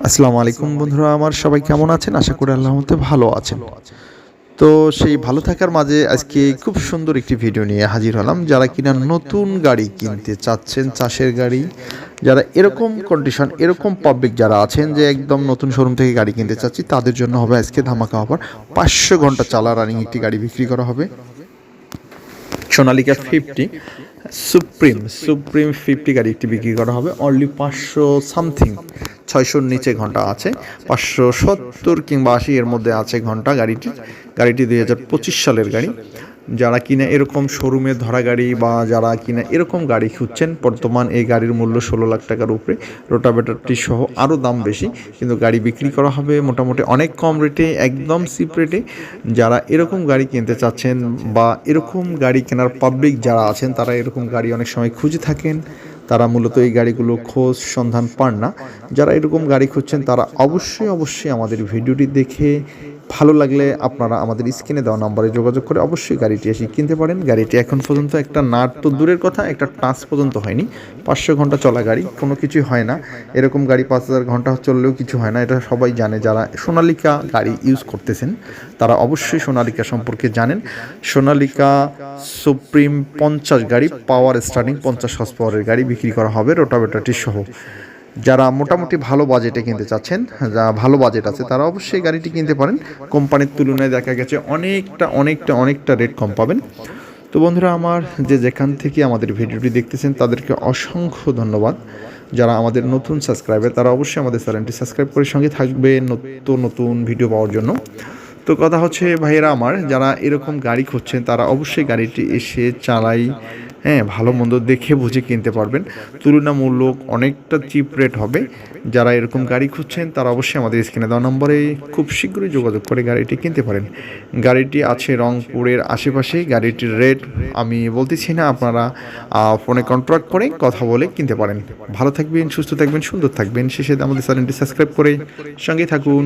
আসসালামু আলাইকুম বন্ধুরা, আমার সবাই কেমন আছেন? আশা করি আল্লাহর রহমতে ভালো আছেন। তো সেই ভালো থাকার মাঝে আজকে খুব সুন্দর একটি ভিডিও নিয়ে হাজির হলাম। যারা কিনা নতুন গাড়ি কিনতে চাচ্ছেন, চাষের গাড়ি, যারা এরকম কন্ডিশন, এরকম পাবলিক যারা আছেন যে একদম নতুন শোরুম থেকে গাড়ি কিনতে চাচ্ছি, তাদের জন্য হবে আজকে ধামাকা অফার। 500 ঘন্টা চালা রানিং একটি গাড়ি বিক্রি করা হবে। সোনালিকা 50 সুপ্রিম 50 গাড়ি একটি বিক্রি করা হবে অনলি 500 সামথিং, 600-র নিচে ঘন্টা আছে, 570 কিংবা 80 এর মধ্যে আছে ঘন্টা গাড়িটি 2025 সালের গাড়ি। যারা কিনা এরকম শোরুমে ধরা গাড়ি বা যারা কিনা এরকম গাড়ি খুঁজছেন, বর্তমান এই গাড়ির মূল্য 16 লাখ টাকার উপরে, রোটাভেটরটি সহ আরও দাম বেশি, কিন্তু গাড়ি বিক্রি করা হবে মোটামুটি অনেক কম রেটে, একদম চিপ রেটে। যারা এরকম গাড়ি কিনতে চাচ্ছেন বা এরকম গাড়ি কেনার পাবলিক যারা আছেন, তারা এরকম গাড়ি অনেক সময় খুঁজে থাকেন, তারা মূলত এই গাড়িগুলো খোঁজ সন্ধান পান না। যারা এরকম গাড়ি খুঁজছেন তারা অবশ্যই আমাদের ভিডিওটি দেখে ভালো লাগলে আপনারা আমাদের স্ক্রিনে দেওয়া নম্বরে যোগাযোগ করে অবশ্যই গাড়িটি এসে কিনতে পারেন। গাড়িটি এখন পর্যন্ত একটা নাট তো দূরের কথা, একটা টাচ পর্যন্ত হয়নি। 500 ঘন্টা চলা গাড়ি, কোনো কিছুই হয় না। এরকম গাড়ি 5000 ঘন্টা চললেও কিছু হয় না, এটা সবাই জানে। যারা সোনালিকা গাড়ি ইউজ করতেছেন তারা অবশ্যই সোনালিকা সম্পর্কে জানেন। সোনালিকা সুপ্রিম 50 গাড়ি, পাওয়ার স্টার্টিং 50 হর্স পাওয়ারের গাড়ি বিক্রি করা হবে রোটাভেটরটি সহ। যারা মোটামুটি ভালো বাজেটে কিনতে চাচ্ছেন, যারা ভালো বাজেট আছে, তারা অবশ্যই গাড়িটি কিনতে পারেন। কোম্পানির তুলনায় দেখা গেছে অনেকটা রেট কম পাবেন। তো বন্ধুরা, আমার যেখান থেকে আমাদের ভিডিওটি দেখতেছেন তাদেরকে অসংখ্য ধন্যবাদ। যারা আমাদের নতুন সাবস্ক্রাইবার, তারা অবশ্যই আমাদের চ্যানেলটি সাবস্ক্রাইব করে সঙ্গে থাকবে নতুন ভিডিও পাওয়ার জন্য। তো কথা হচ্ছে ভাইয়েরা আমার, যারা এরকম গাড়ি খুঁজছেন তারা অবশ্যই গাড়িটি এসে চালাই, হ্যাঁ, ভালো মন্দ দেখে বুঝে কিনতে পারবেন। তুলনামূলক অনেকটা চিপ রেট হবে। যারা এরকম গাড়ি খুঁজছেন তারা অবশ্যই আমাদের স্ক্রিনে দেওয়া নম্বরে খুব শীঘ্রই যোগাযোগ করে গাড়িটি কিনতে পারেন। গাড়িটি আছে রংপুরের আশেপাশে। গাড়িটির রেট আমি বলতেছি না, আপনারা ফোনে কন্ট্যাক্ট করে কথা বলে কিনতে পারেন। ভালো থাকবেন, সুস্থ থাকবেন, সুন্দর থাকবেন। শেষে আমাদের চ্যানেলটি সাবস্ক্রাইব করে সঙ্গে থাকুন।